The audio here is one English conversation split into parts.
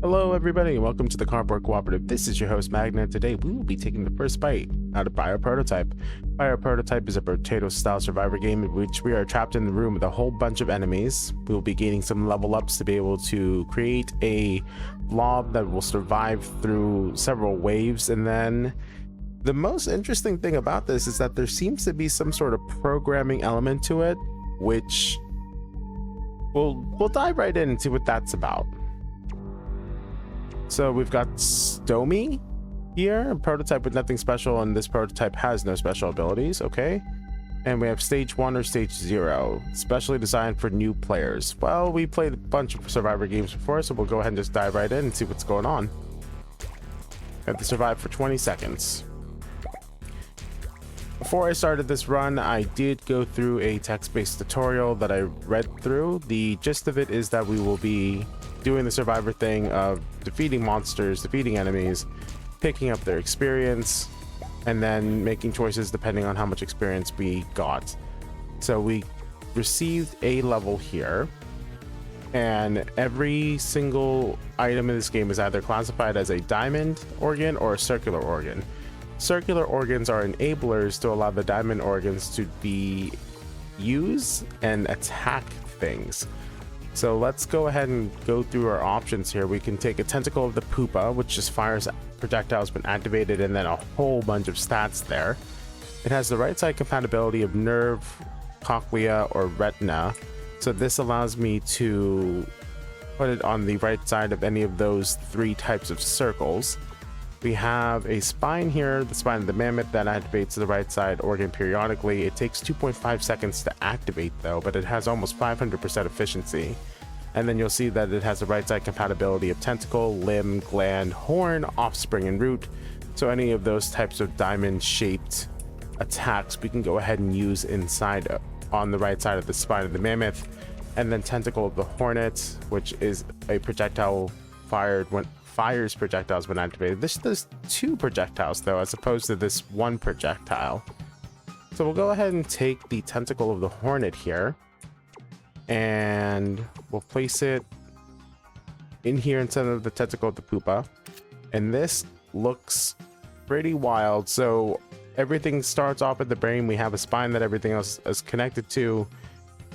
Hello everybody and welcome to the Cardboard Cooperative. This is your host Magna. Today we will be taking the first bite out of Bioprototype. Bioprototype is a Brotato style survivor game in which we are trapped in the room with a whole bunch of enemies. We will be gaining some level ups to be able to create a blob that will survive through several waves, and then the most interesting thing about this is that there seems to be some sort of programming element to it, which we'll dive right in and see what that's about. So we've got Stomy here, a prototype with nothing special, and this prototype has no special abilities. Okay, and we have stage 1 or stage 0, specially designed for new players. Well, we played a bunch of survivor games before, so we'll go ahead and just dive right in and see what's going on. We have to survive for 20 seconds. Before I started this run, I did go through a text-based tutorial that I read through. The gist of it is that we will be doing the survivor thing of defeating monsters, defeating enemies, picking up their experience, and then making choices depending on how much experience we got. So we received a level here, and every single item in this game is either classified as a diamond organ or a circular organ. Circular organs are enablers to allow the diamond organs to be used and attack things. So let's go ahead and go through our options here. We can take a tentacle of the pupa, which just fires projectiles when activated, and then a whole bunch of stats there. It has the right side compatibility of nerve, cochlea, or retina. So this allows me to put it on the right side of any of those 3 types of circles. We have a spine here, the spine of the mammoth, that activates the right side organ periodically. It takes 2.5 seconds to activate though, but it has almost 500% efficiency. And then you'll see that it has the right side compatibility of tentacle, limb, gland, horn, offspring, and root. So any of those types of diamond shaped attacks we can go ahead and use inside on the right side of the spine of the mammoth. And then tentacle of the hornet, which is a projectile fires projectiles when activated. This does 2 projectiles though, as opposed to this 1 projectile. So we'll go ahead and take the tentacle of the hornet here, and we'll place it in here instead of the tentacle of the pupa. And this looks pretty wild. So everything starts off at the brain. We have a spine that everything else is connected to,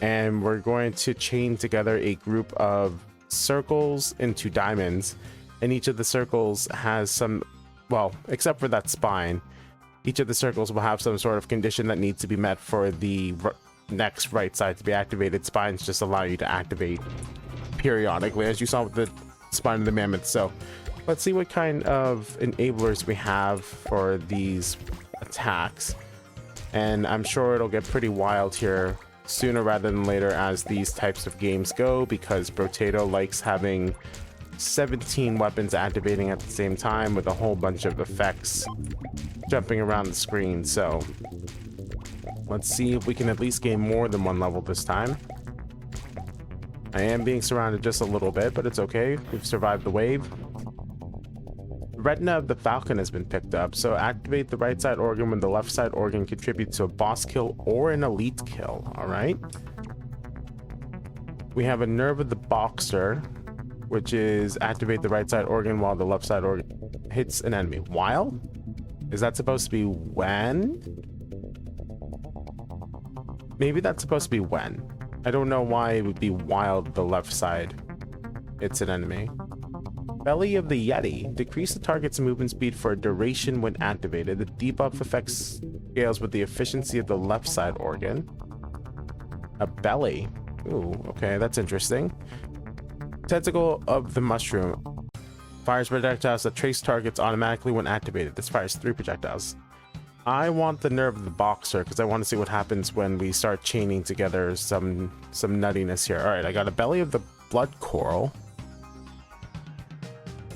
and we're going to chain together a group of circles into diamonds. And each of the circles has some, well, except for that spine, each of the circles will have some sort of condition that needs to be met for the next right side to be activated. Spines just allow you to activate periodically, as you saw with the spine of the mammoth. So let's see what kind of enablers we have for these attacks. And I'm sure it'll get pretty wild here sooner rather than later as these types of games go, because Brotato likes having 17 weapons activating at the same time with a whole bunch of effects jumping around the screen. So let's see if we can at least gain more than 1 level this time. I am being surrounded just a little bit, but it's okay. We've survived the wave. The retina of the falcon has been picked up, so activate the right side organ when the left side organ contributes to a boss kill or an elite kill. All right, we have a nerve of the boxer, which is activate the right side organ while the left side organ hits an enemy. While? Is that supposed to be when? Maybe that's supposed to be when. I don't know why it would be while the left side hits an enemy. Belly of the Yeti. Decrease the target's movement speed for a duration when activated. The debuff effect scales with the efficiency of the left side organ. A belly. Ooh, okay, that's interesting. Tentacle of the mushroom. Fires projectiles that trace targets automatically when activated. This fires 3 projectiles. I want the nerve of the boxer because I want to see what happens when we start chaining together some nuttiness here. All right, I got a belly of the blood coral.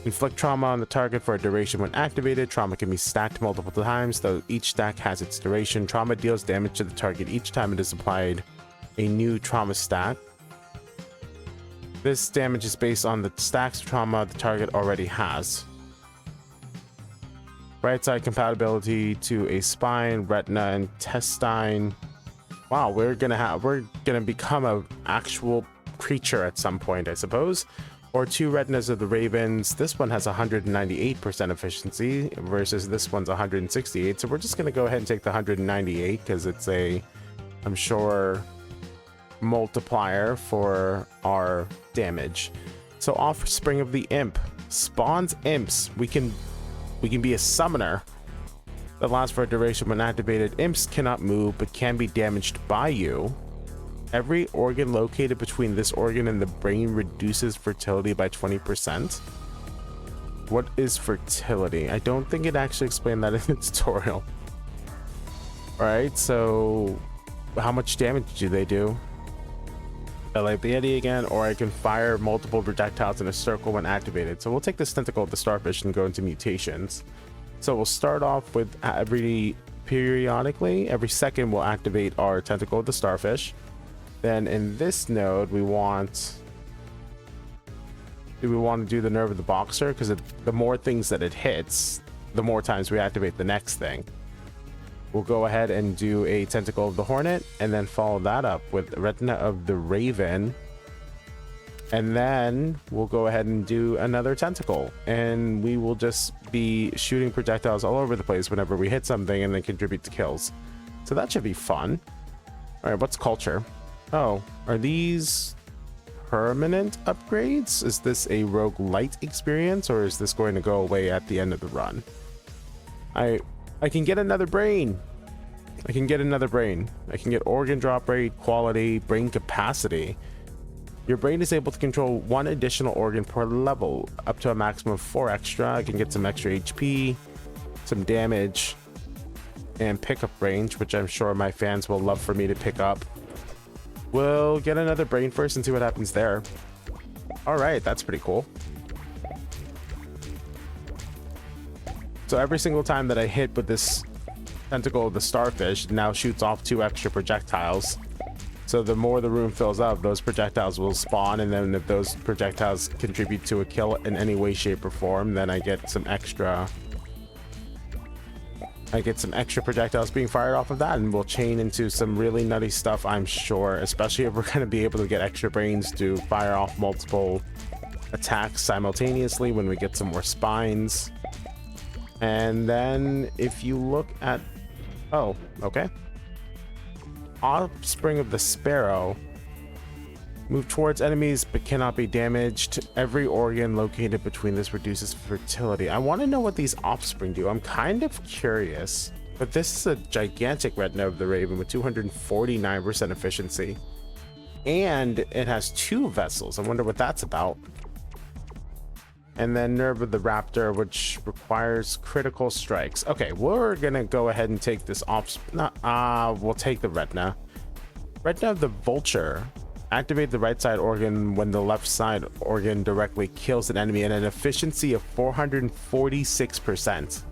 Inflict trauma on the target for a duration when activated. Trauma can be stacked multiple times, though each stack has its duration. Trauma deals damage to the target each time it is applied a new trauma stack. This damage is based on the stacks of trauma the target already has. Right side compatibility to a spine, retina, and intestine. Wow, we're gonna become an actual creature at some point, I suppose. or 2 retinas of the ravens. This one has 198% efficiency versus this one's 168. So we're just going to go ahead and take the 198 because it's a, I'm sure, multiplier for our damage. So offspring of the imp spawns imps. We can be a summoner that lasts for a duration. When activated, imps cannot move but can be damaged by you. Every organ located between this organ and the brain reduces fertility by 20%. What is fertility? I don't think it actually explained that in the tutorial. All right, so how much damage do they do? I like the Yeti again, or I can fire multiple projectiles in a circle when activated. So we'll take this tentacle of the starfish and go into mutations. So we'll start off with periodically, every second we'll activate our tentacle of the starfish. Then in this node, do we want to do the nerve of the boxer? Because the more things that it hits, the more times we activate the next thing. We'll go ahead and do a tentacle of the hornet, and then follow that up with retina of the raven. And then we'll go ahead and do another tentacle, and we will just be shooting projectiles all over the place whenever we hit something and then contribute to kills. So that should be fun. All right, what's culture? Oh, are these permanent upgrades? Is this a roguelite experience, or is this going to go away at the end of the run? I can get another brain. I can get organ drop rate, quality, brain capacity. Your brain is able to control 1 additional organ per level, up to a maximum of 4 extra. I can get some extra HP, some damage, and pickup range, which I'm sure my fans will love for me to pick up. We'll get another brain first and see what happens there. All right, that's pretty cool. So every single time that I hit with this tentacle of the starfish, it now shoots off 2 extra projectiles. So the more the room fills up, those projectiles will spawn, and then if those projectiles contribute to a kill in any way, shape, or form, then I get some extra projectiles being fired off of that, and we'll chain into some really nutty stuff, I'm sure, especially if we're going to be able to get extra brains to fire off multiple attacks simultaneously when we get some more spines. And then if you look at, oh, okay, offspring of the sparrow, move towards enemies but cannot be damaged. Every organ located between this reduces fertility. I want to know what these offspring do. I'm kind of curious, but this is a gigantic retina of the raven with 249% efficiency, and it has 2 vessels. I wonder what that's about. And then nerve of the raptor, which requires critical strikes. Okay, we're gonna go ahead and take this we'll take the retina of the vulture. Activate the right side organ when the left side organ directly kills an enemy at an efficiency of 446%.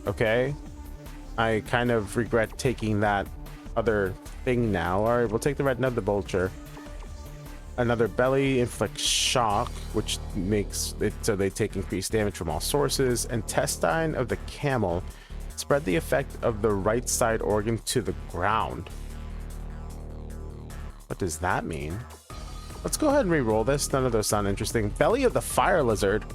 Okay, I kind of regret taking that other thing now. All right, we'll take the retina of the vulture. Another belly inflicts shock, which makes it so they take increased damage from all sources. Intestine of the camel, spread the effect of the right side organ to the ground. What does that mean? Let's go ahead and re-roll this. None of those sound interesting. Belly of the fire lizard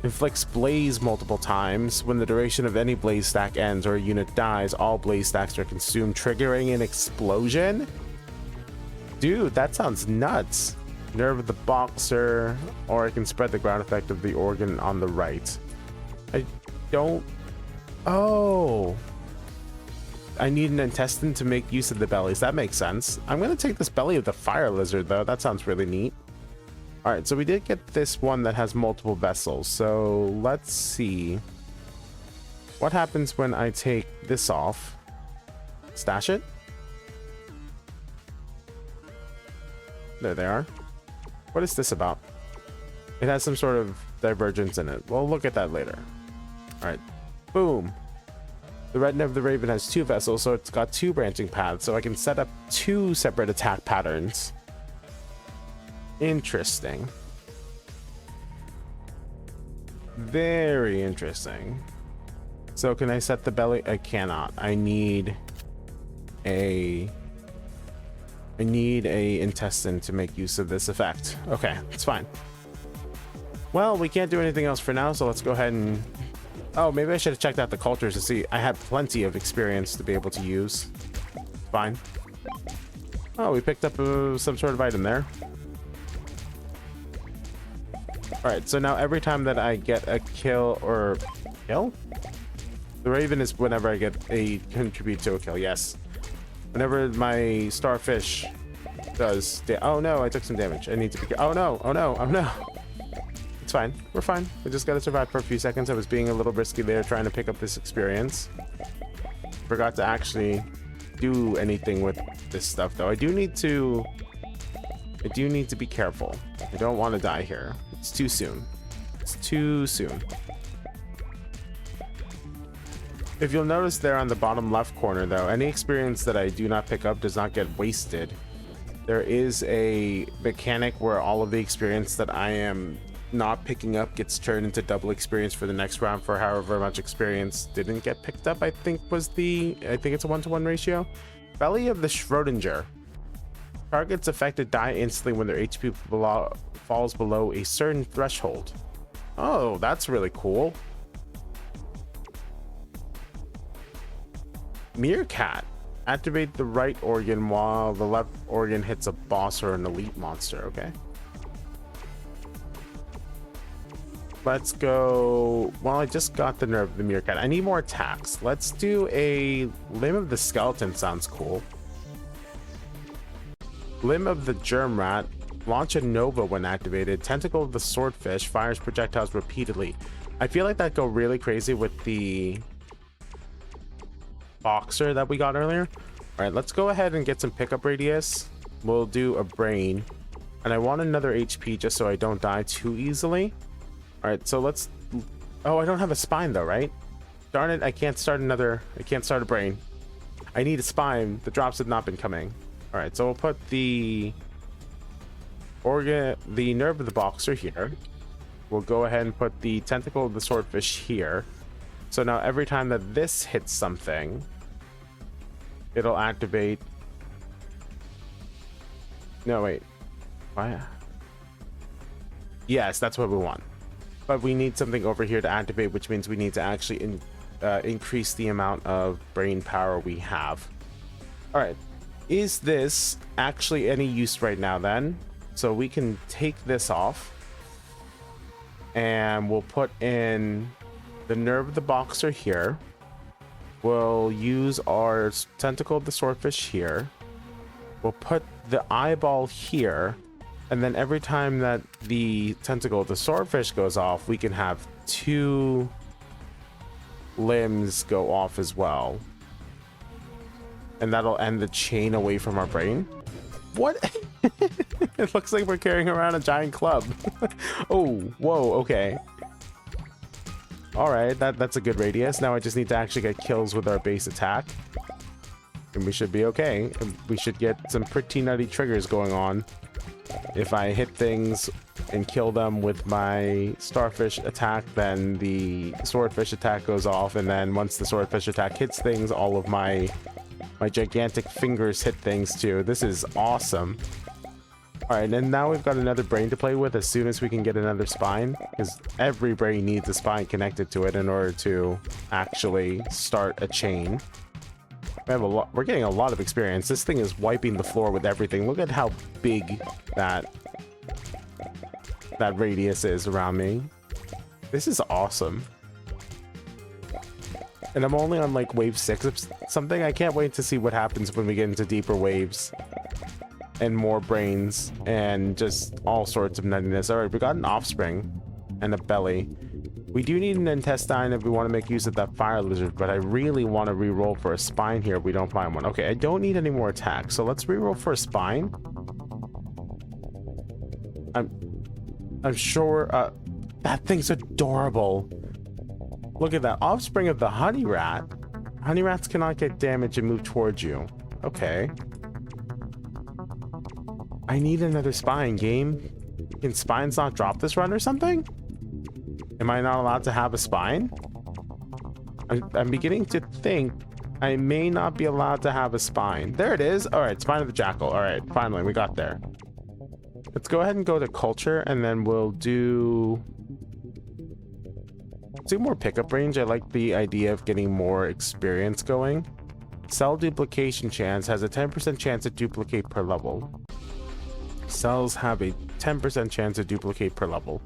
inflicts blaze multiple times. When the duration of any blaze stack ends or a unit dies, all blaze stacks are consumed, triggering an explosion. Dude, that sounds nuts. Nerve of the boxer, or I can spread the ground effect of the organ on the right. Oh, I need an intestine to make use of the bellies. That makes sense. I'm going to take this belly of the fire lizard, though. That sounds really neat. All right, so we did get this one that has multiple vessels. So let's see what happens when I take this off. Stash it. There they are. What is this about? It has some sort of divergence in it. We'll look at that later. All right, boom. The retina of the raven has 2 vessels, so it's got 2 branching paths, so I can set up 2 separate attack patterns. Interesting. Very interesting. So can I set the belly? I cannot. I need a I need a intestine to make use of this effect. Okay, it's fine. Well, we can't do anything else for now, so let's go ahead and... Oh, maybe I should have checked out the cultures to see. I had plenty of experience to be able to use. Fine. Oh, we picked up some sort of item there. Alright, so now every time that I get a kill or... Kill? The raven is whenever I get a contribute to a kill, yes. Whenever my starfish does... Oh no, I took some damage. I need to be... Oh no, oh no, oh no. It's fine. We're fine. We just gotta survive for a few seconds. I was being a little risky there trying to pick up this experience. Forgot to actually do anything with this stuff though. I do need to be careful. I don't want to die here. It's too soon. It's too soon. If you'll notice there on the bottom left corner though, any experience that I do not pick up does not get wasted. There is a mechanic where all of the experience that I am not picking up gets turned into double experience for the next round for however much experience didn't get picked up. I think it's a 1-to-1 ratio. Belly of the Schrodinger. Targets affected die instantly when their HP falls below a certain threshold. Oh, that's really cool. Meerkat. Activate the right organ while the left organ hits a boss or an elite monster. Okay. Let's go. Well, I just got the nerve of the meerkat. I need more attacks. Let's do a limb of the skeleton. Sounds cool. Limb of the germ rat. Launch a nova when activated. Tentacle of the swordfish. Fires projectiles repeatedly. I feel like that'd go really crazy with the boxer that we got earlier. All right, let's go ahead and get some pickup radius. We'll do a brain. And I want another HP just so I don't die too easily. All right, so let's... Oh, I don't have a spine though, right? Darn it, I can't start a brain. I need a spine. The drops have not been coming. All right, so we'll put the nerve of the boxer here. We'll go ahead and put the tentacle of the swordfish here. So now every time that this hits something, it'll activate... No, wait. Why? Yes, that's what we want. But we need something over here to activate, which means we need to actually increase the amount of brain power we have. All right. Is this actually any use right now then? So we can take this off. And we'll put in the nerve of the boxer here. We'll use our tentacle of the swordfish here. We'll put the eyeball here. And then every time that the tentacle of the swordfish goes off, we can have 2 limbs go off as well. And that'll end the chain away from our brain. What? It looks like we're carrying around a giant club. Oh, whoa, okay. All right, that's a good radius. Now I just need to actually get kills with our base attack. And we should be okay. We should get some pretty nutty triggers going on. If I hit things and kill them with my starfish attack, then the swordfish attack goes off, and then once the swordfish attack hits things, all of my gigantic fingers hit things too. This is awesome. All right, and now we've got another brain to play with as soon as we can get another spine, because every brain needs a spine connected to it in order to actually start a chain. We're getting a lot of experience. This thing is wiping the floor with everything. Look at how big that radius is around me. This is awesome. And I'm only on like wave 6 of something. I can't wait to see what happens when we get into deeper waves and more brains and just all sorts of nuttiness. All right, we got an offspring and a belly. We do need an intestine if we want to make use of that fire lizard, but I really want to re-roll for a spine here if we don't find one. Okay, I don't need any more attacks, so let's re-roll for a spine. I'm sure that thing's adorable. Look at that. Offspring of the honey rat. Honey rats cannot get damage and move towards you. Okay. I need another spine, game. Can spines not drop this run or something? Am I not allowed to have a spine? I'm beginning to think I may not be allowed to have a spine. There it is. All right, spine of the jackal. All right, finally, we got there. Let's go ahead and go to culture, and then we'll do more pickup range. I like the idea of getting more experience going. Cell duplication chance has a 10% chance to duplicate per level. Cells have a 10% chance to duplicate per level.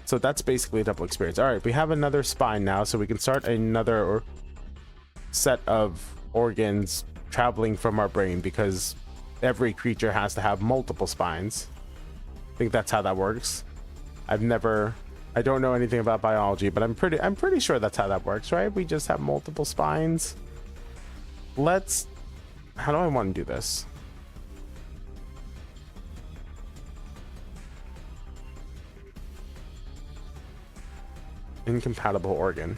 So that's basically a double experience. All right, we have another spine now, so we can start another set of organs traveling from our brain, because every creature has to have multiple spines. I think that's how that works. I don't know anything about biology, but I'm pretty sure that's how that works, right? We just have multiple spines. How do I want to do this? Incompatible organ.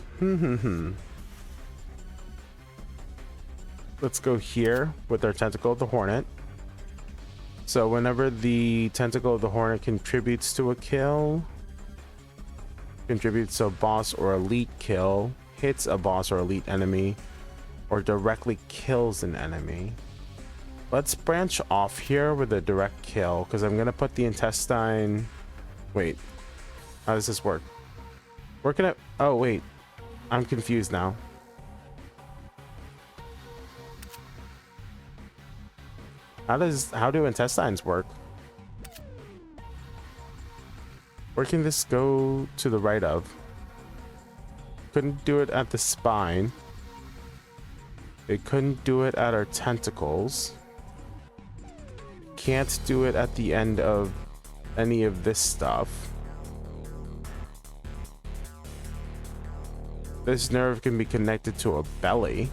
Let's go here with our tentacle of the hornet. So whenever the tentacle of the hornet contributes to a kill, contributes to a boss or elite kill, hits a boss or elite enemy, or directly kills an enemy. Let's branch off here with a direct kill, because I'm going to put the intestine... Wait, how does this work? Where can I... Oh, wait. I'm confused now. How do intestines work? Where can this go to the right of? Couldn't do it at the spine. It couldn't do it at our tentacles. Can't do it at the end of any of this stuff. This nerve can be connected to a belly.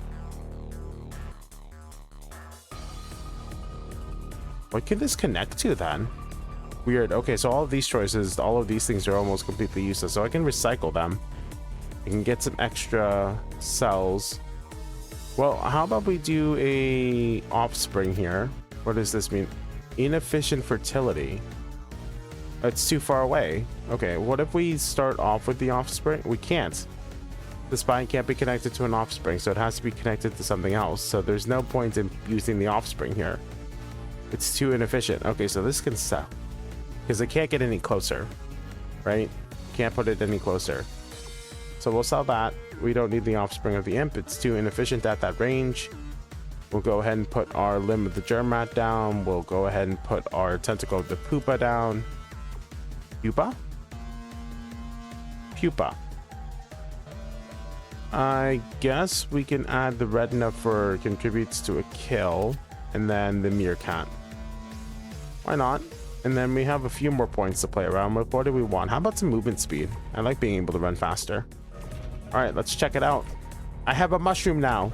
What can this connect to then? Weird. Okay, so all of these choices, all of these things are almost completely useless. So I can recycle them. I can get some extra cells. Well, how about we do a offspring here? What does this mean? Inefficient fertility. It's too far away. Okay, what if we start off with the offspring? We can't. The spine can't be connected to an offspring, so it has to be connected to something else. So there's no point in using the offspring here. It's too inefficient. Okay, so this can sell. Because it can't get any closer, right? Can't put it any closer. So we'll sell that. We don't need the offspring of the imp. It's too inefficient at that range. We'll go ahead and put our limb of the germ rat down. We'll go ahead and put our tentacle of the pupa down. Pupa? Pupa. I guess we can add the retina for contributes to a kill, and then the meerkat. Why not? And then we have a few more points to play around with. What do we want? How about some movement speed? I like being able to run faster. All right, let's check it out. I have a mushroom now.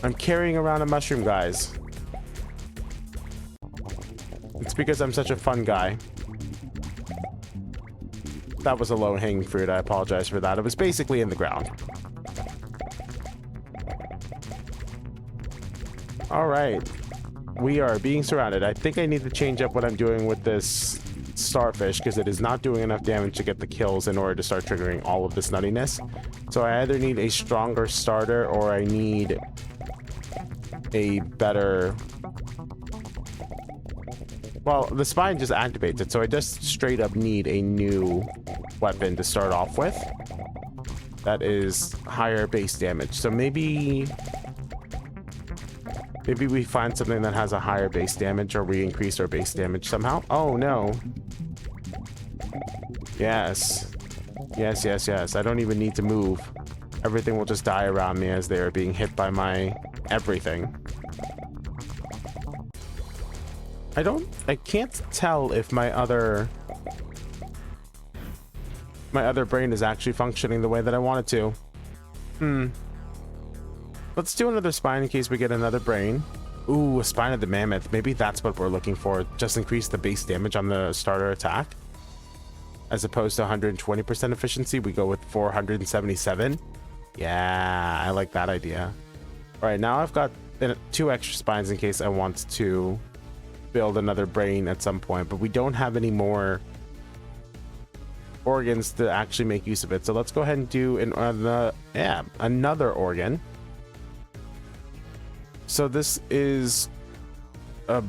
I'm carrying around a mushroom, guys. It's because I'm such a fun guy. That was a low-hanging fruit. I apologize for that. It was basically in the ground. All right. We are being surrounded. I think I need to change up what I'm doing with this starfish, because it is not doing enough damage to get the kills in order to start triggering all of this nuttiness. So I either need a stronger starter, or I need a better... Well, the spine just activates it, so I just straight up need a new weapon to start off with. That is higher base damage. So maybe we find something that has a higher base damage, or we increase our base damage somehow. Oh, no. Yes. Yes, yes, yes. I don't even need to move. Everything will just die around me as they are being hit by my everything. I can't tell if my other brain is actually functioning the way that I want it to. Let's do another spine in case we get another brain. Ooh, a spine of the mammoth. Maybe that's what we're looking for. Just increase the base damage on the starter attack. As opposed to 120% efficiency, we go with 477. Yeah, I like that idea. All right, now I've got 2 extra spines in case I want to build another brain at some point, but we don't have any more organs to actually make use of it. So let's go ahead and do another organ. So this is a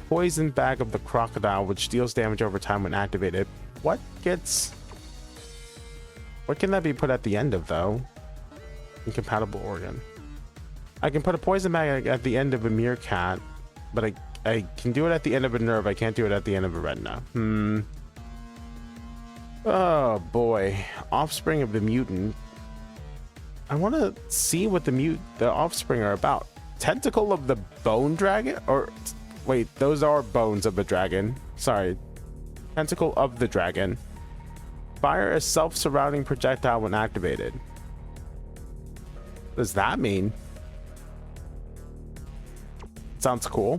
poison bag of the crocodile, which deals damage over time when activated. What can that be put at the end of though? Incompatible organ. I can put a poison bag at the end of a meerkat, but I can do it at the end of a nerve. I can't do it at the end of a retina. Oh boy. Offspring of the mutant. I want to see what the offspring are about. Tentacle of the bone dragon? Or wait, those are bones of the dragon. Sorry. Tentacle of the dragon. Fire a self-surrounding projectile when activated. What does that mean? Sounds cool.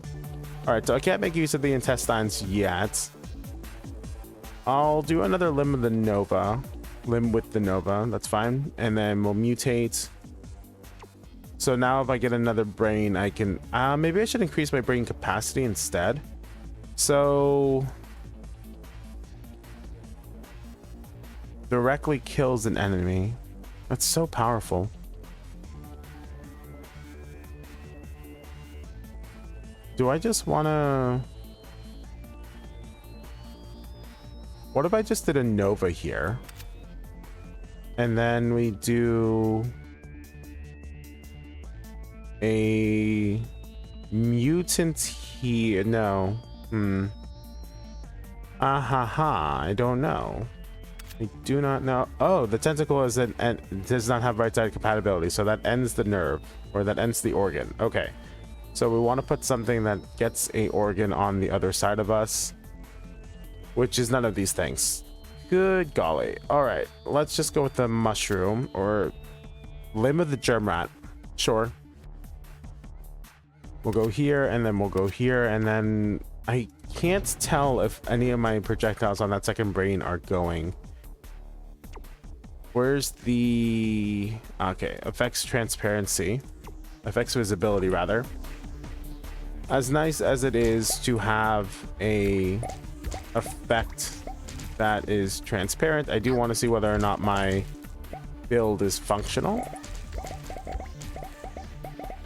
Alright, so I can't make use of the intestines yet. I'll do another limb of the Nova. Limb with the Nova, that's fine. And then we'll mutate. So now if I get another brain, I can... maybe I should increase my brain capacity instead. So... directly kills an enemy. That's so powerful. Do I just want to... What if I just did a Nova here? And then we do a mutant here. No. I don't know. I do not know. Oh, the tentacle is does not have right-sided compatibility, so that ends the nerve, or that ends the organ. Okay. So we want to put something that gets a organ on the other side of us, which is none of these things. Good golly. All right, let's just go with the mushroom or limb of the germ rat. Sure. We'll go here and then we'll go here, and then I can't tell if any of my projectiles on that second brain are going. Where's the... Okay, affects transparency. Affects visibility, rather. As nice as it is to have a effect that is transparent, I do want to see whether or not my build is functional.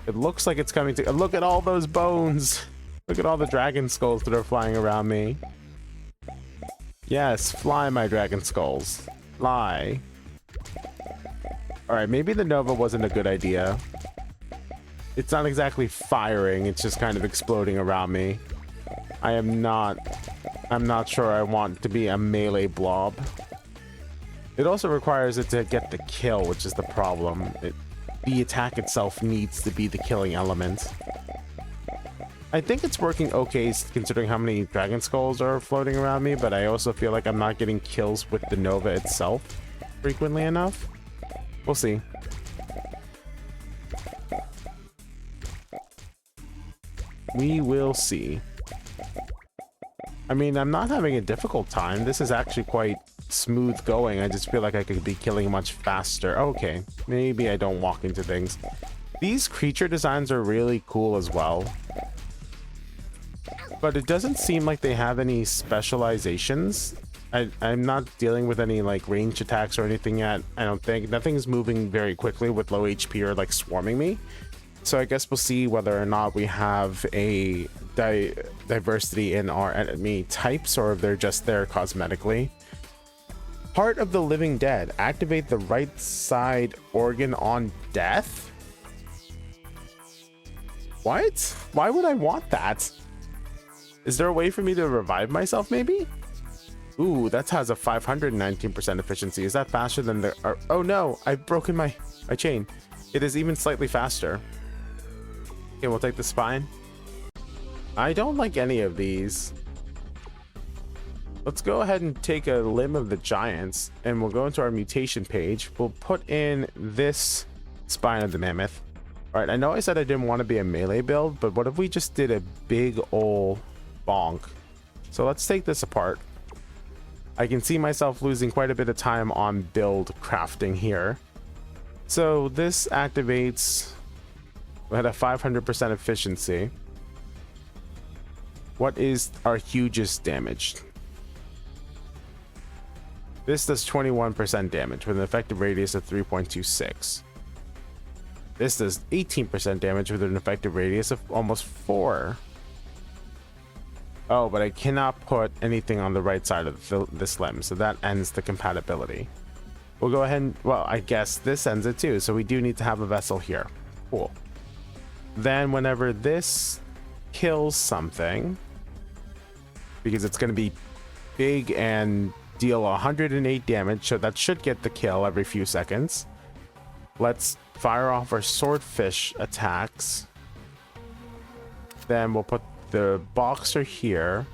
It looks like it's coming to... Look at all those bones! Look at all the dragon skulls that are flying around me. Yes, fly, my dragon skulls. Fly. Alright, maybe the Nova wasn't a good idea. It's not exactly firing, it's just kind of exploding around me. I'm not sure I want to be a melee blob. It also requires it to get the kill, which is the problem. The attack itself needs to be the killing element. I think it's working okay considering how many dragon skulls are floating around me, but I also feel like I'm not getting kills with the Nova itself frequently enough. We'll see. We will see. I mean, I'm not having a difficult time. This is actually quite smooth going. I just feel like I could be killing much faster. Okay, maybe I don't walk into things. These creature designs are really cool as well. But it doesn't seem like they have any specializations. I'm not dealing with any like range attacks or anything yet. I don't think. Nothing's moving very quickly with low HP or like swarming me. So I guess we'll see whether or not we have a diversity in our enemy types, or if they're just there cosmetically. Heart of the Living Dead. Activate the right side organ on death? What? Why would I want that? Is there a way for me to revive myself maybe? Ooh, that has a 519% efficiency. Is that faster than the... oh no, I've broken my chain. It is even slightly faster. Okay, we'll take the spine. I don't like any of these. Let's go ahead and take a limb of the giants, and we'll go into our mutation page. We'll put in this spine of the mammoth. All right, I know I said I didn't want to be a melee build, but what if we just did a big ol' bonk? So let's take this apart. I can see myself losing quite a bit of time on build crafting here. So this activates at a 500% efficiency. What is our hugest damage? This does 21% damage with an effective radius of 3.26. This does 18% damage with an effective radius of almost 4. Oh, but I cannot put anything on the right side of this limb, so that ends the compatibility. We'll go ahead and, well, I guess this ends it too, so we do need to have a vessel here. Cool. Then whenever this kills something, because it's going to be big and deal 108 damage, so that should get the kill every few seconds. Let's fire off our swordfish attacks. Then we'll put the boxer here,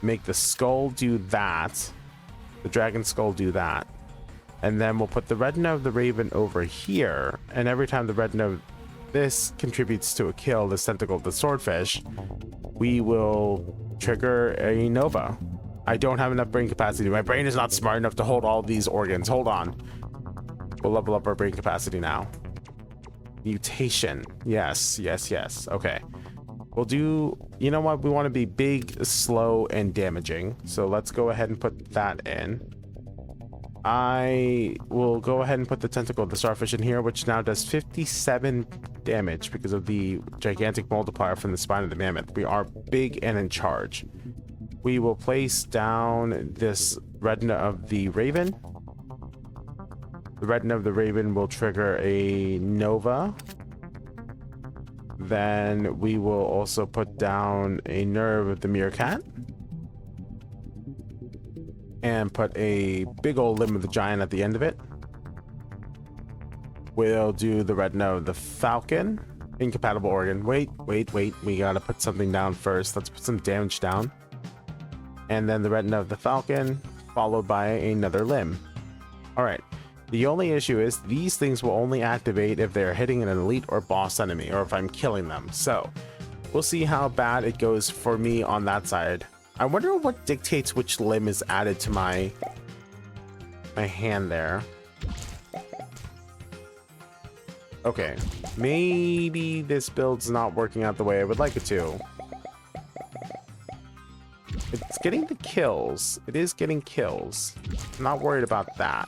make the skull do that, the dragon skull do that, and then we'll put the retina of the raven over here, and every time the retina of this contributes to a kill, this tentacle of the swordfish, we will trigger a nova. I don't have enough brain capacity. My brain is not smart enough to hold all these organs. Hold on. We'll level up our brain capacity now. Mutation. Yes, yes, yes. Okay. We'll do, you know what? We want to be big, slow, and damaging. So let's go ahead and put that in. I will go ahead and put the tentacle of the starfish in here, which now does 57 damage because of the gigantic multiplier from the spine of the mammoth. We are big and in charge. We will place down this retina of the raven. The retina of the raven will trigger a nova. Then we will also put down a nerve of the meerkat. And put a big old limb of the giant at the end of it. We'll do the retina of the falcon. Incompatible organ. Wait. We gotta put something down first. Let's put some damage down. And then the retina of the falcon, followed by another limb. Alright. The only issue is these things will only activate if they're hitting an elite or boss enemy, or if I'm killing them. So, we'll see how bad it goes for me on that side. I wonder what dictates which limb is added to my hand there. Okay, maybe this build's not working out the way I would like it to. It's getting the kills. It is getting kills. I'm not worried about that.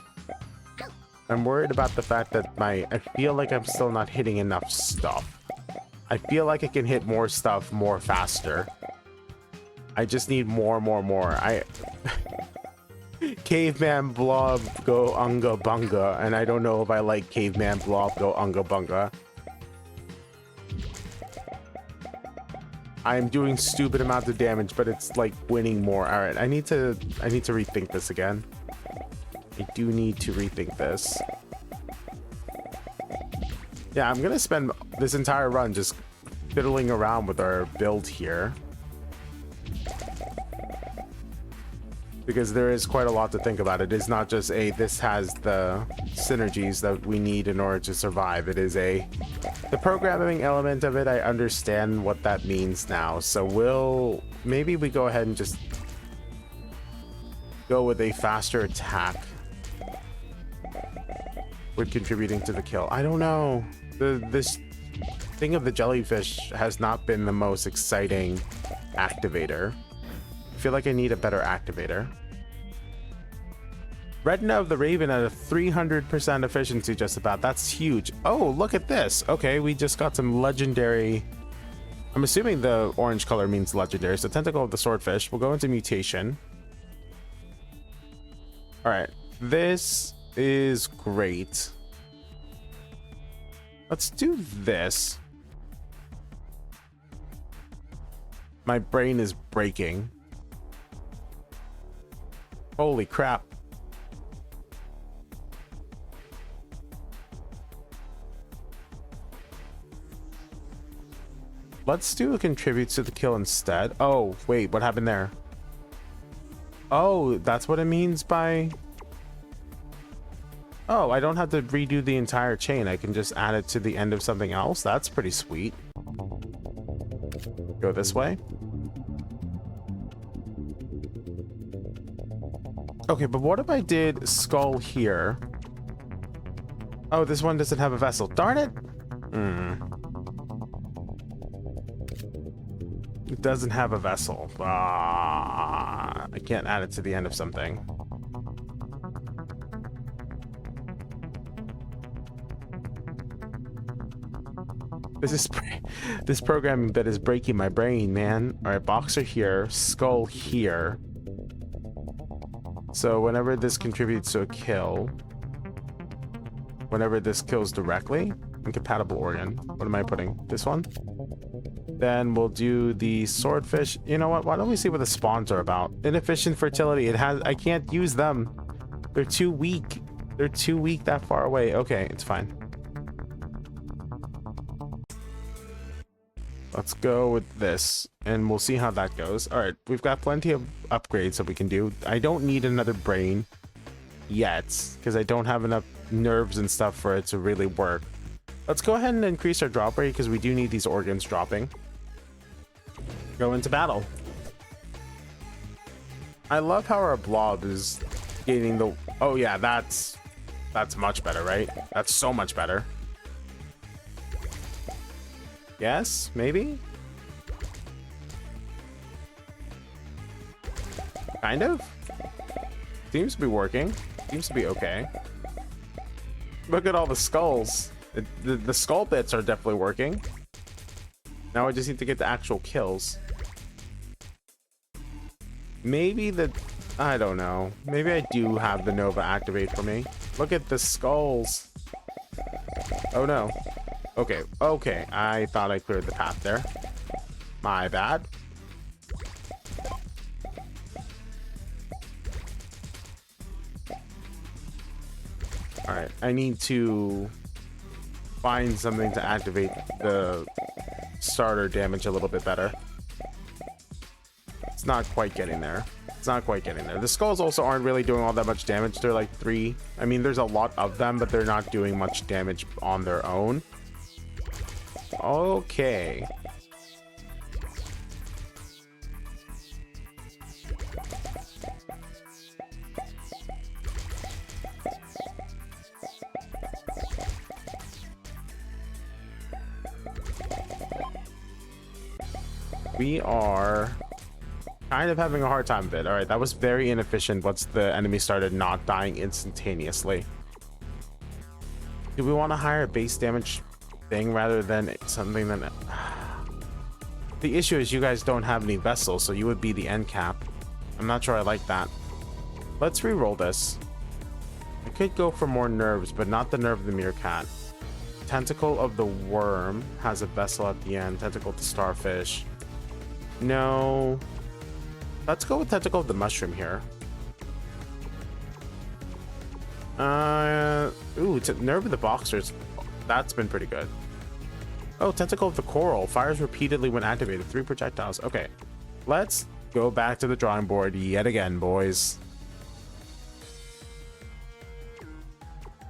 I'm worried about the fact that I feel like I'm still not hitting enough stuff. I feel like I can hit more stuff more faster. I just need more. Caveman blob go unga bunga, and I don't know if I like caveman blob go unga bunga. I'm doing stupid amounts of damage, but it's like winning more. All right, I need to rethink this again. I do need to rethink this. Yeah, I'm gonna spend this entire run just fiddling around with our build here, because there is quite a lot to think about. It is not just this has the synergies that we need in order to survive. It is the programming element of it. I understand what that means now. So maybe we go ahead and just go with a faster attack with contributing to the kill. I don't know. This thing of the jellyfish has not been the most exciting activator. I feel like I need a better activator. Retina of the Raven at a 300% efficiency just about. That's huge. Oh, look at this. Okay, we just got some legendary. I'm assuming the orange color means legendary. So Tentacle of the Swordfish. We'll go into mutation. All right, this is great. Let's do this. My brain is breaking. Holy crap. Let's do a contributes to the kill instead. Oh, wait, what happened there? Oh, that's what it means by... Oh, I don't have to redo the entire chain. I can just add it to the end of something else. That's pretty sweet. Go this way. Okay, but what if I did skull here? Oh, this one doesn't have a vessel. Darn it! It doesn't have a vessel. I can't add it to the end of something. This is this programming bit is breaking my brain, man. All right, boxer here, skull here. So whenever this contributes to a kill, whenever this kills directly, incompatible organ. What am I putting? This one? Then we'll do the swordfish. You know what? Why don't we see what the spawns are about? Inefficient fertility. It has. I can't use them. They're too weak. They're too weak that far away. Okay, it's fine. Let's go with this, and we'll see how that goes. All right, we've got plenty of upgrades that we can do. I don't need another brain yet, because I don't have enough nerves and stuff for it to really work. Let's go ahead and increase our drop rate, because we do need these organs dropping. Go into battle. I love how our blob is gaining the... Oh yeah, that's much better, right? That's so much better. Yes, maybe? Kind of? Seems to be working. Seems to be okay. Look at all the skulls. The skull bits are definitely working. Now I just need to get the actual kills. Maybe the... I don't know. Maybe I do have the Nova activate for me. Look at the skulls. Oh no. Okay, okay. I thought I cleared the path there. My bad. Alright, I need to find something to activate the starter damage a little bit better. It's not quite getting there. It's not quite getting there. The skulls also aren't really doing all that much damage. They're like 3. I mean, there's a lot of them, but they're not doing much damage on their own. Okay. We are kind of having a hard time with it. All right, that was very inefficient once the enemy started not dying instantaneously. Do we want to hire a base damage thing rather than something that... The issue is you guys don't have any vessels, so you would be the end cap. I'm not sure I like that. Let's re-roll this. I could go for more nerves, but not the nerve of the meerkat. Tentacle of the worm has a vessel at the end. Tentacle of the starfish. No. Let's go with tentacle of the mushroom here. Ooh, it's a nerve of the boxers. That's been pretty good. Oh, tentacle of the coral fires repeatedly when activated. 3 projectiles. Okay, let's go back to the drawing board yet again, boys.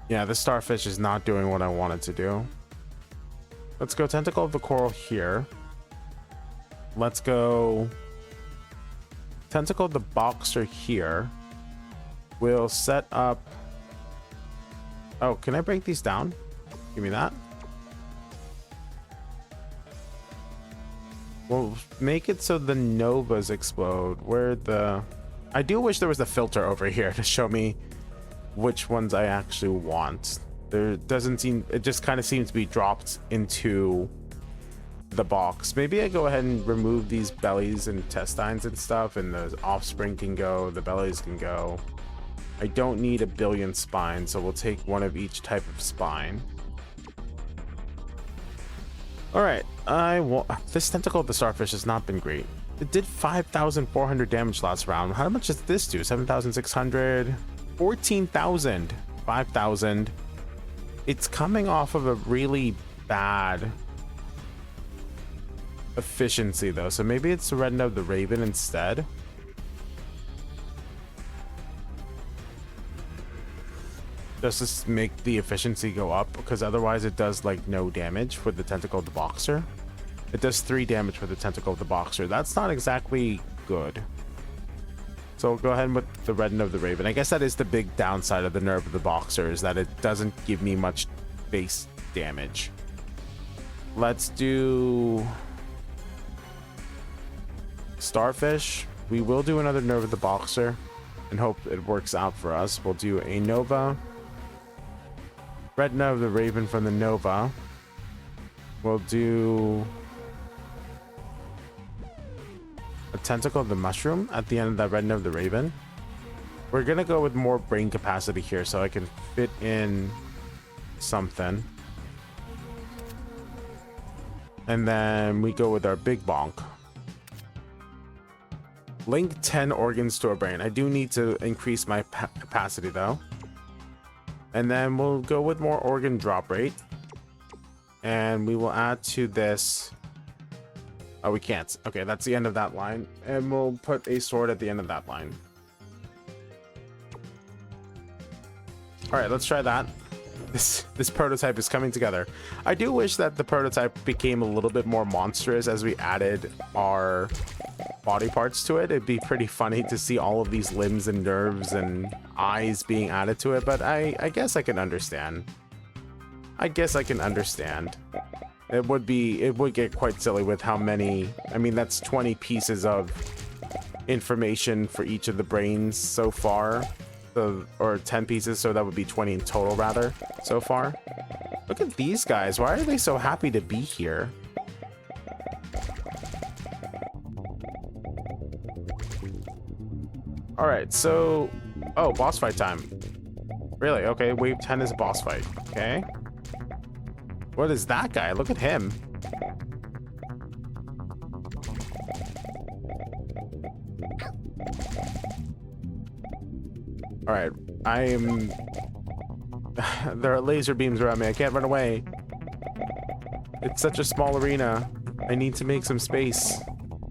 Yeah, the starfish is not doing what I wanted to do. Let's go tentacle of the coral here. Let's go tentacle of the boxer here. We'll set up... Oh, can I break these down? Give me that. We'll make it so the novas explode. Where the... I do wish there was a filter over here to show me which ones I actually want. There doesn't seem... It just kind of seems to be dropped into the box. Maybe I go ahead and remove these bellies and intestines and stuff, and the offspring can go, the bellies can go. I don't need a billion spines, so we'll take one of each type of spine. All right, this tentacle of the starfish has not been great. It did 5,400 damage last round. How much does this do? 7,600, 14,000, 5,000. It's coming off of a really bad efficiency though, so maybe it's Retina of the Raven instead. Just to make the efficiency go up, because otherwise it does like no damage for the tentacle of the boxer. It does 3 damage for the tentacle of the boxer. That's not exactly good. So we'll go ahead with the Retina of the Raven. I guess that is the big downside of the nerve of the boxer, is that it doesn't give me much base damage. Let's do starfish. We will do another nerve of the boxer and hope it works out for us. We'll do a nova. Retina of the Raven from the nova. We'll do a tentacle of the mushroom at the end of that retina of the raven. We're gonna go with more brain capacity here so I can fit in something. And then we go with our big bonk. Link 10 organs to a brain. I do need to increase my capacity though. And then we'll go with more organ drop rate. And we will add to this. Oh, we can't. Okay, that's the end of that line. And we'll put a sword at the end of that line. All right, let's try that. This prototype is coming together. I do wish that the prototype became a little bit more monstrous as we added our body parts to it. It'd be pretty funny to see all of these limbs and nerves and eyes being added to it, but I guess I can understand. I guess I can understand. It would get quite silly with how many. I mean, that's 20 pieces of information for each of the brains so far. So, or 10 pieces, so that would be 20 in total rather so far. Look at these guys. Why are they so happy to be here? All right, so boss fight time. Really? Okay, wave 10 is a boss fight. Okay, what is that guy? Look at him. All right, there are laser beams around me. I can't run away. It's such a small arena. I need to make some space.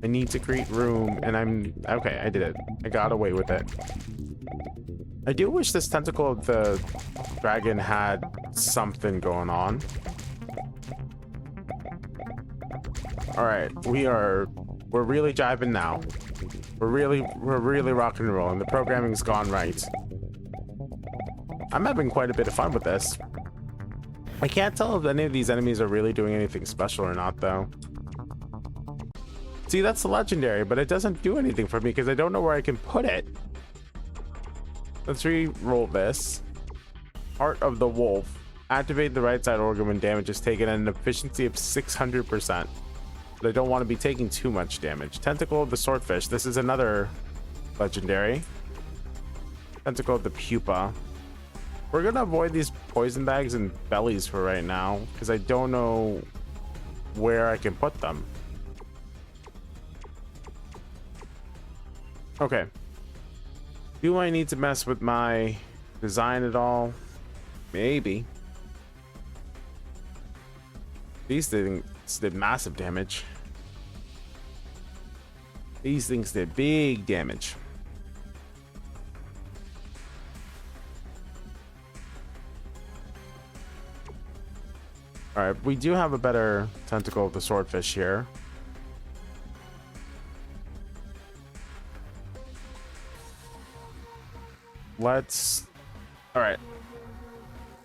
I need to create room, and okay, I did it. I got away with it. I do wish this tentacle of the dragon had something going on. All right, we're really jiving now. We're really rocking and rolling. The programming's gone right. I'm having quite a bit of fun with this. I can't tell if any of these enemies are really doing anything special or not, though. See, that's the legendary, but it doesn't do anything for me because I don't know where I can put it. Let's re-roll this. Heart of the Wolf. Activate the right side organ when damage is taken at an efficiency of 600%. But I don't want to be taking too much damage. Tentacle of the Swordfish. This is another legendary. Tentacle of the Pupa. We're gonna avoid these poison bags and bellies for right now because I don't know where I can put them. Okay. Do I need to mess with my design at all? Maybe. These things did massive damage. These things did big damage. All right, we do have a better tentacle of the swordfish here. Let's, all right,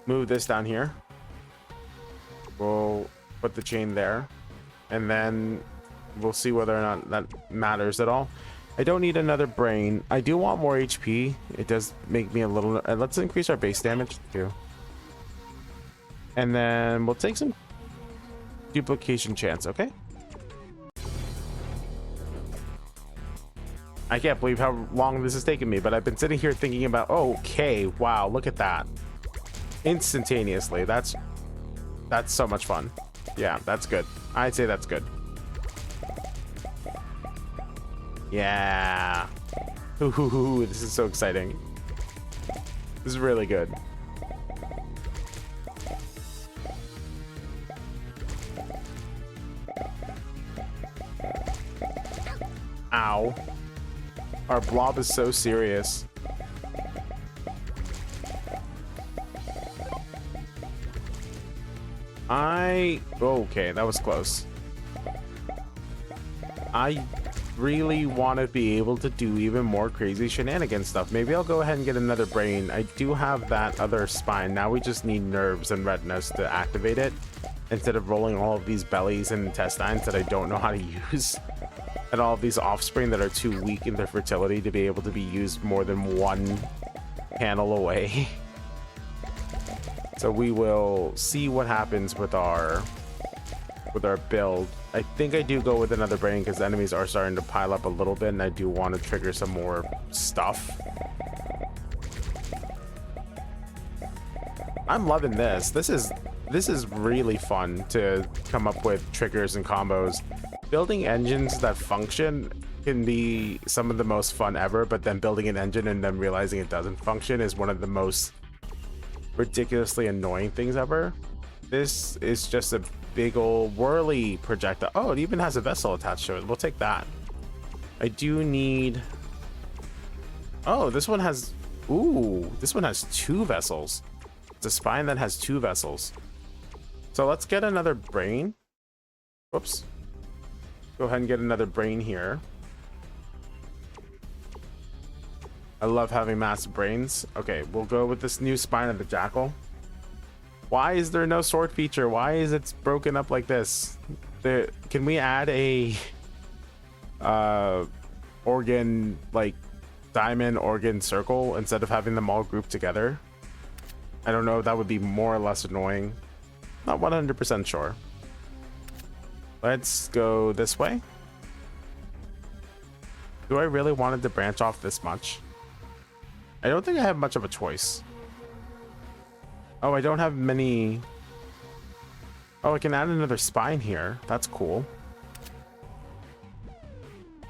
move this down here. We'll put the chain there, and then we'll see whether or not that matters at all. I don't need another brain. I do want more HP. It does make me a little, let's increase our base damage too. And then we'll take some duplication chance, okay? I can't believe how long this has taken me, but I've been sitting here thinking about, okay, wow, look at that. Instantaneously, that's so much fun. Yeah, that's good. I'd say that's good. Yeah. Ooh, this is so exciting. This is really good. Ow. Our blob is so serious. Okay, that was close. I really want to be able to do even more crazy shenanigan stuff. Maybe I'll go ahead and get another brain. I do have that other spine. Now we just need nerves and retinas to activate it instead of rolling all of these bellies and intestines that I don't know how to use. And all of these offspring that are too weak in their fertility to be able to be used more than one panel away. So we will see what happens with our with our build. I think I do go with another brain because enemies are starting to pile up a little bit, and I do want to trigger some more stuff. I'm loving this. This is really fun to come up with triggers and combos. Building engines that function can be some of the most fun ever, but then building an engine and then realizing it doesn't function is one of the most ridiculously annoying things ever. This is just a big old whirly projectile. Oh, it even has a vessel attached to it. We'll take that. I do need... Oh, this one has... Ooh, this one has 2 vessels. It's a spine that has 2 vessels. So let's get another brain. Whoops. Go ahead and get another brain here. I love having massive brains. Okay, we'll go with this new spine of the jackal. Why is there no sword feature? Why is it broken up like this? Can we add a organ, like diamond organ circle instead of having them all grouped together? I don't know if that would be more or less annoying. Not 100% sure. Let's go this way. Do I really want it to branch off this much? I don't think I have much of a choice. Oh, I don't have many. Oh, I can add another spine here. That's cool.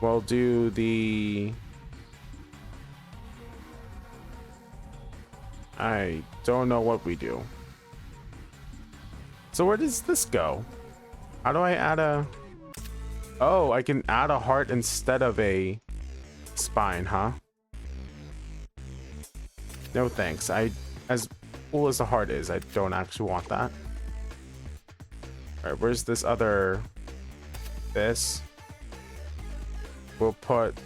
We'll do the... I don't know what we do. So where does this go? How do I add a... Oh, I can add a heart instead of a spine, huh? No thanks. As cool as the heart is, I don't actually want that. All right, where's this other... This? We'll put...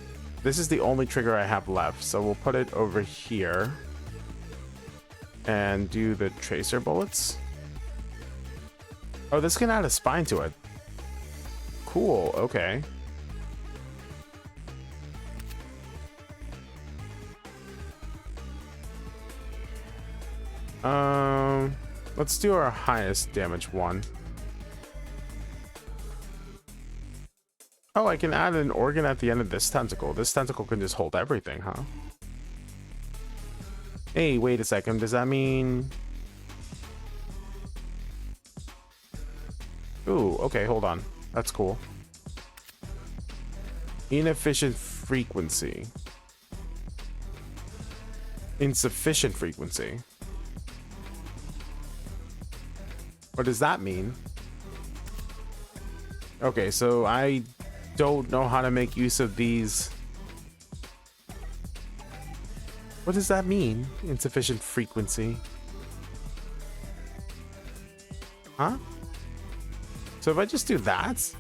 This is the only trigger I have left, so we'll put it over here. And do the tracer bullets. Oh, this can add a spine to it. Cool, okay. Let's do our highest damage one. Oh, I can add an organ at the end of this tentacle. This tentacle can just hold everything, huh? Hey, wait a second. Does that mean... Ooh, okay, hold on. That's cool. Inefficient frequency. Insufficient frequency. What does that mean? Okay, so I don't know how to make use of these. What does that mean? Insufficient frequency. Huh? So if I just do that?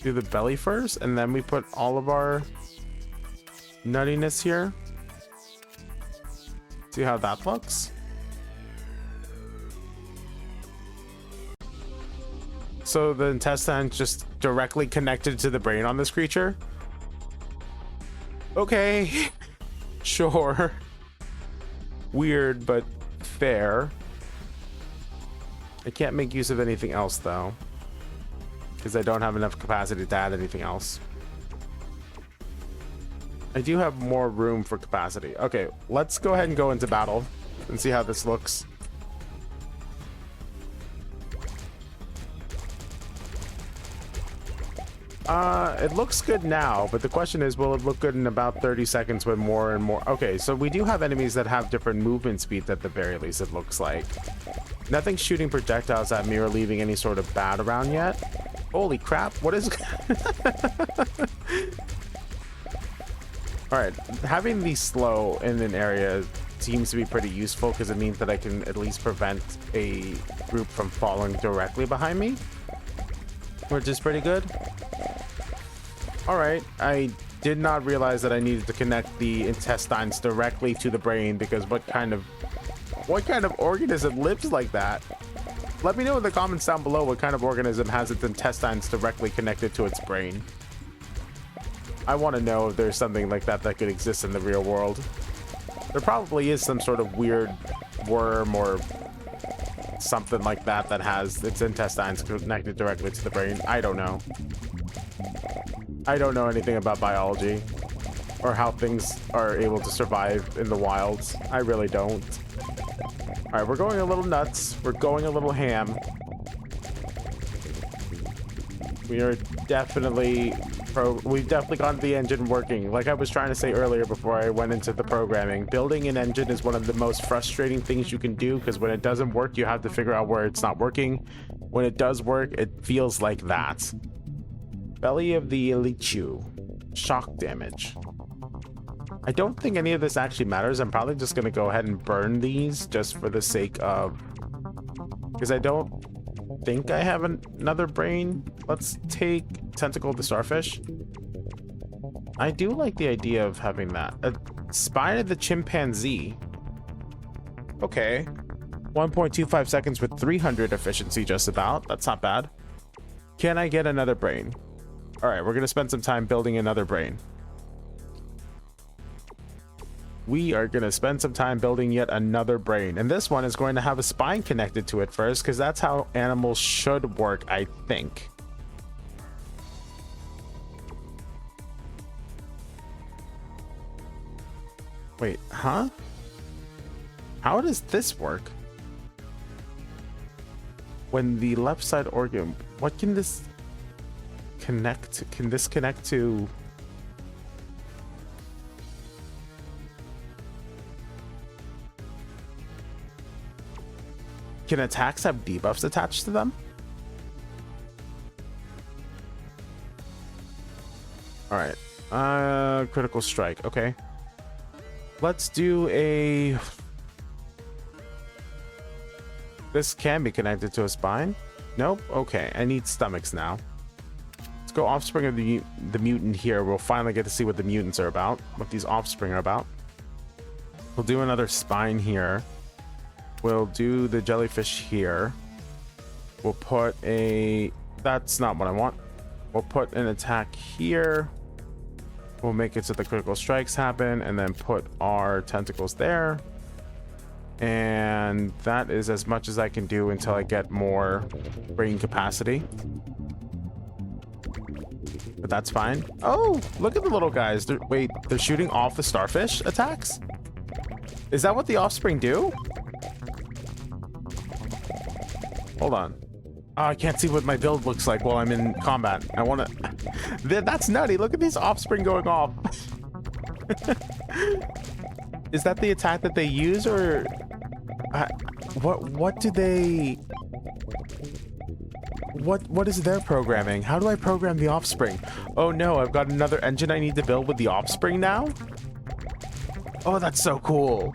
Do the belly first, and then we put all of our nuttiness here. See how that looks? So the intestine's just directly connected to the brain on this creature? Okay. Sure. Weird, but fair. I can't make use of anything else, though. Because I don't have enough capacity to add anything else. I do have more room for capacity. Okay, let's go ahead and go into battle and see how this looks. It looks good now, but the question is, will it look good in about 30 seconds when more and more... Okay, so we do have enemies that have different movement speeds at the very least, it looks like. Nothing shooting projectiles at me or leaving any sort of bat around yet. Holy crap, what is... Alright, having these slow in an area seems to be pretty useful because it means that I can at least prevent a group from falling directly behind me, which is pretty good. Alright, I did not realize that I needed to connect the intestines directly to the brain, because what kind of organism lives like that? Let me know in the comments down below what kind of organism has its intestines directly connected to its brain. I want to know if there's something like that that could exist in the real world. There probably is some sort of weird worm or something like that that has its intestines connected directly to the brain. I don't know. I don't know anything about biology or how things are able to survive in the wilds. I really don't. All right, we're going a little nuts. We're going a little ham. We are definitely we've definitely gotten the engine working. Like I was trying to say earlier before I went into the programming, building an engine is one of the most frustrating things you can do, because when it doesn't work, you have to figure out where it's not working. When it does work, it feels like that. Belly of the Ilichu. Shock damage. I don't think any of this actually matters. I'm probably just going to go ahead and burn these just for the sake of... because I don't think I have another brain. Let's take Tentacle of the Starfish. I do like the idea of having that. A Spine of the Chimpanzee. Okay. 1.25 seconds with 300 efficiency just about. That's not bad. Can I get another brain? All right, we're going to spend some time building another brain. We are going to spend some time building yet another brain. And this one is going to have a spine connected to it first, because that's how animals should work, I think. Wait, huh? How does this work? When the left side organ, what can this connect to? Can this connect to... Can attacks have debuffs attached to them? All right. Critical strike. Okay. Let's do a... This can be connected to a spine. Nope. Okay. I need stomachs now. Let's go offspring of the mutant here. We'll finally get to see what the mutants are about. What these offspring are about. We'll do another spine here. We'll do the jellyfish here. We'll put a... That's not what I want. We'll put an attack here. We'll make it so the critical strikes happen, and then put our tentacles there. And that is as much as I can do until I get more brain capacity. But that's fine. Oh, look at the little guys. Wait, they're shooting off the starfish attacks? Is that what the offspring do? Hold on. Oh, I can't see what my build looks like while I'm in combat. I want to... That's nutty. Look at these offspring going off. Is that the attack that they use, or... What do they... What is their programming? How do I program the offspring? Oh no, I've got another engine I need to build with the offspring now? Oh, that's so cool.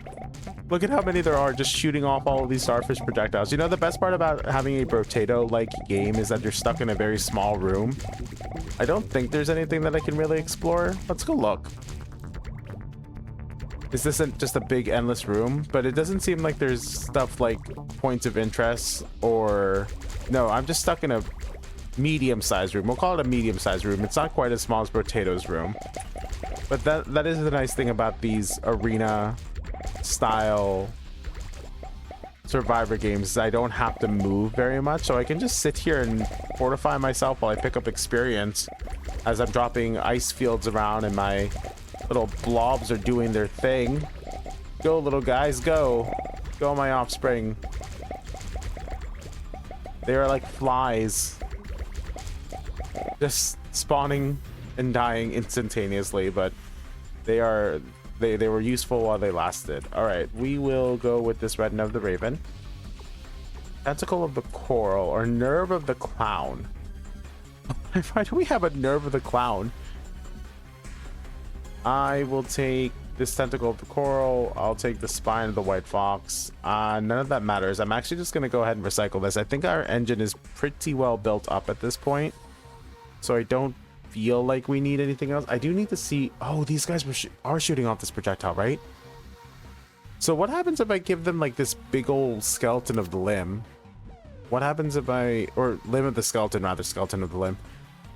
Look at how many there are just shooting off all of these starfish projectiles. You know, the best part about having a Brotato-like game is that you're stuck in a very small room. I don't think there's anything that I can really explore. Let's go look. Is this just a big endless room? But it doesn't seem like there's stuff like points of interest or... No, I'm just stuck in a medium-sized room. We'll call it a medium-sized room. It's not quite as small as Brotato's room. But that is the nice thing about these arena style survivor games. I don't have to move very much, so I can just sit here and fortify myself while I pick up experience as I'm dropping ice fields around and my little blobs are doing their thing. Go, little guys, go. Go, my offspring. They are like flies, just spawning and dying instantaneously, but they were useful while they lasted. All right, we will go with this Retina of the Raven, Tentacle of the Coral, or Nerve of the Clown. Why do we have a Nerve of the Clown? I will take this Tentacle of the Coral. I'll take the Spine of the White Fox. None of that matters. I'm actually just going to go ahead and recycle this. I think our engine is pretty well built up at this point, so I don't feel like we need anything else. I do need to see... Oh, these guys are shooting off this projectile, right? So what happens if I give them like this big old skeleton of the limb? What happens if I... Or limb of the skeleton, rather, skeleton of the limb.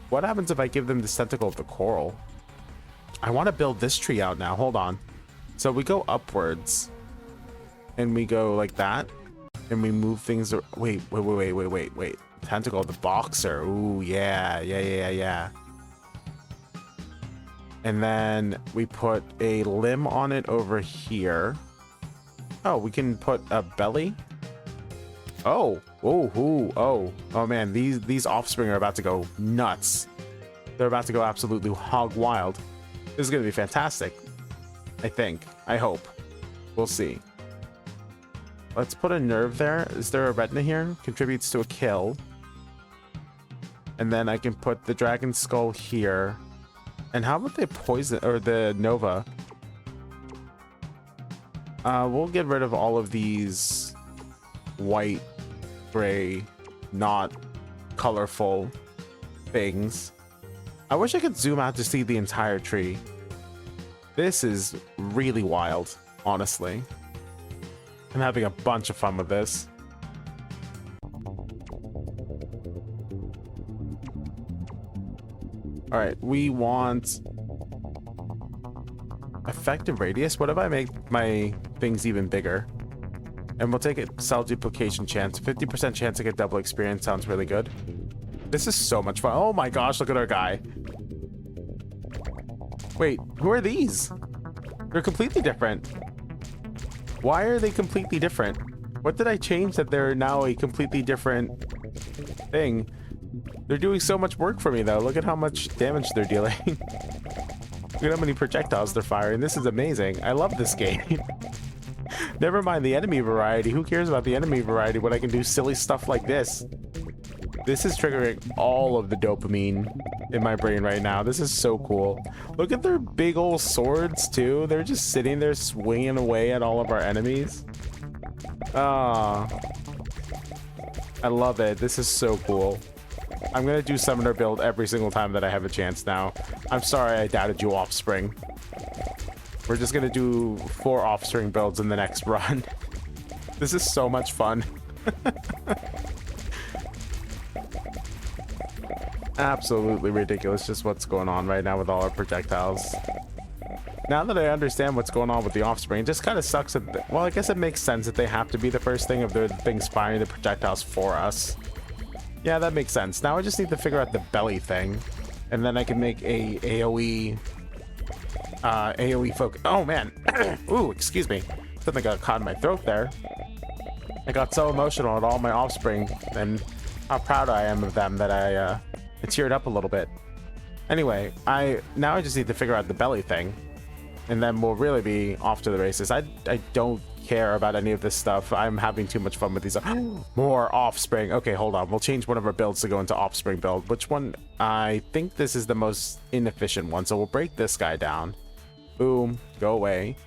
What happens if I give them this Tentacle of the Coral? I want to build this tree out now. Hold on. So we go upwards. and we go like that, and we move things. Wait. Tentacle, the boxer. Ooh, yeah. And then we put a limb on it over here. Oh, we can put a belly. Oh man, these offspring are about to go nuts. They're about to go absolutely hog wild. This is gonna be fantastic. I think. I hope. We'll see. Let's put a nerve there. Is there a retina here? Contributes to a kill. And then I can put the dragon skull here. And how about the poison or the nova? We'll get rid of all of these white, gray, not colorful things. I wish I could zoom out to see the entire tree. This is really wild, honestly. I'm having a bunch of fun with this. All right, we want effective radius. What if I make my things even bigger? And we'll take it cell duplication chance. 50% chance to get double experience sounds really good. This is so much fun. Oh my gosh, look at our guy. Wait, who are these? They're completely different. Why are they completely different? What did I change that they're now a completely different thing? They're doing so much work for me though. Look at how much damage they're dealing. Look at how many projectiles they're firing. This is amazing. I love this game. Never mind the enemy variety. Who cares about the enemy variety when I can do silly stuff like this? This is triggering all of the dopamine in my brain right now. This is so cool. Look at their big old swords too. They're just sitting there swinging away at all of our enemies. Ah, I love it. This is so cool. I'm gonna do summoner build every single time that I have a chance now. I'm sorry I doubted you, offspring. We're just gonna do 4 offspring builds in the next run. This is so much fun. Absolutely ridiculous just what's going on right now with all our projectiles. Now that I understand what's going on with the offspring, it just kind of sucks that, well, I guess it makes sense that they have to be the first thing if they're the things firing the projectiles for us. Yeah, that makes sense. Now I just need to figure out the belly thing, and then I can make a AoE focus. Oh man. Ooh, excuse me. Something got caught in my throat there. I got so emotional at all my offspring and how proud I am of them that I teared up a little bit. Anyway, now I just need to figure out the belly thing, and then we'll really be off to the races. I don't care about any of this stuff. I'm having too much fun with these. More offspring. Okay, hold on. We'll change one of our builds to go into offspring build. Which one? I think this is the most inefficient one, so we'll break this guy down. Boom, go away.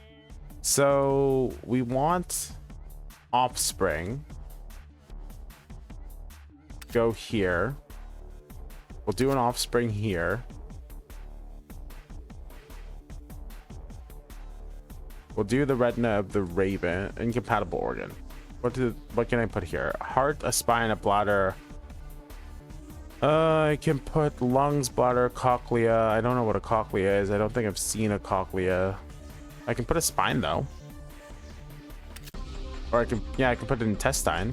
So we want offspring. Go here. We'll do an offspring here. We'll do the retina of the raven. Incompatible organ. What can I put here? A heart, a spine, a bladder. I can put lungs, bladder, cochlea. I don't know what a cochlea is. I don't think I've seen a cochlea. I can put a spine though. Or I can put an intestine.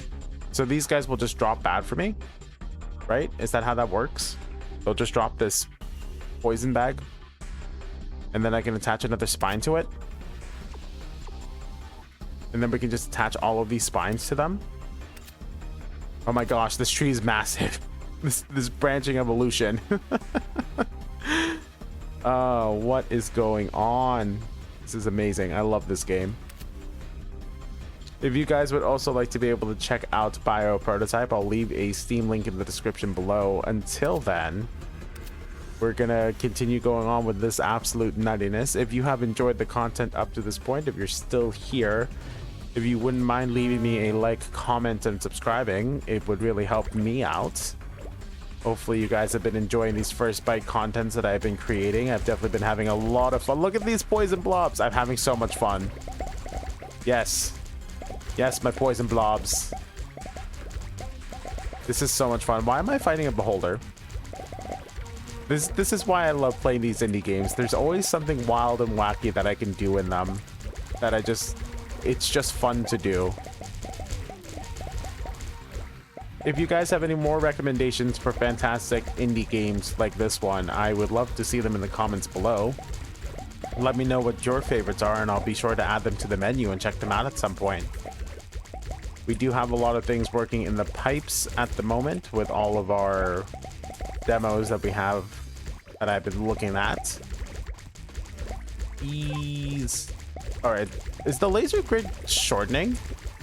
So these guys will just drop bad for me, right? Is that how that works? They'll just drop this poison bag, and then I can attach another spine to it. And then we can just attach all of these spines to them. Oh my gosh, this tree is massive. This branching evolution. What is going on? This is amazing. I love this game. If you guys would also like to be able to check out Bioprototype, I'll leave a Steam link in the description below. Until then, we're gonna continue going on with this absolute nuttiness. If you have enjoyed the content up to this point, if you're still here, if you wouldn't mind leaving me a like, comment, and subscribing, it would really help me out. Hopefully you guys have been enjoying these first bite contents that I've been creating. I've definitely been having a lot of fun. Look at these poison blobs. I'm having so much fun. Yes. Yes, my poison blobs. This is so much fun. Why am I fighting a beholder? This is why I love playing these indie games. There's always something wild and wacky that I can do in them that I just it's just fun to do. If you guys have any more recommendations for fantastic indie games like this one, I would love to see them in the comments below. Let me know what your favorites are, and I'll be sure to add them to the menu and check them out at some point. We do have a lot of things working in the pipes at the moment with all of our demos that we have that I've been looking at. Alright, is the laser grid shortening?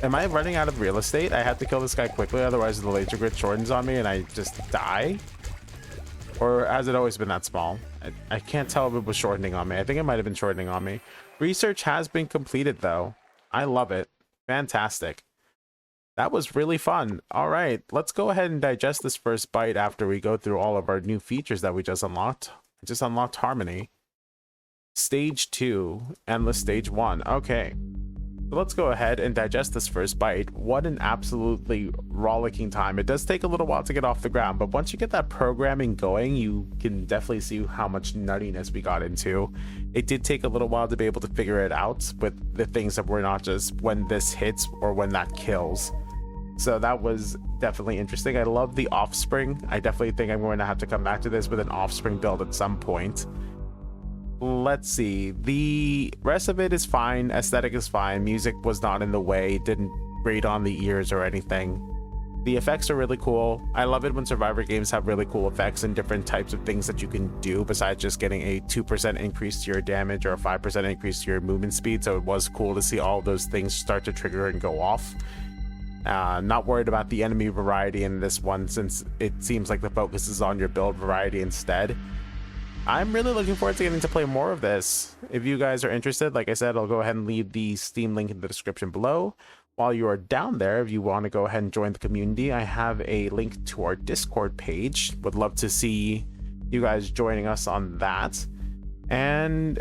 Am I running out of real estate? I have to kill this guy quickly, otherwise the laser grid shortens on me and I just die? Or has it always been that small? I can't tell if it was shortening on me. I think it might have been shortening on me. Research has been completed though. I love it. Fantastic. That was really fun. All right, let's go ahead and digest this first bite after we go through all of our new features that we just unlocked. I just unlocked Harmony. Stage 2, Endless Stage 1. Okay. So let's go ahead and digest this first bite. What an absolutely rollicking time. It does take a little while to get off the ground, but once you get that programming going, you can definitely see how much nuttiness we got into. It did take a little while to be able to figure it out with the things that were not just when this hits or when that kills. So that was definitely interesting. I love the offspring. I definitely think I'm going to have to come back to this with an offspring build at some point. Let's see, the rest of it is fine. Aesthetic is fine. Music was not in the way, didn't grate on the ears or anything. The effects are really cool. I love it when Survivor games have really cool effects and different types of things that you can do besides just getting a 2% increase to your damage or a 5% increase to your movement speed. So it was cool to see all those things start to trigger and go off. Not worried about the enemy variety in this one, since it seems like the focus is on your build variety instead. I'm really looking forward to getting to play more of this. If you guys are interested, like I said, I'll go ahead and leave the Steam link in the description below. While you are down there, if you want to go ahead and join the community, I have a link to our Discord page. Would love to see you guys joining us on that. And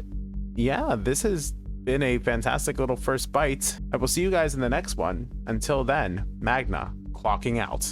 yeah, this has been a fantastic little first bite. I will see you guys in the next one. Until then, Magna, clocking out.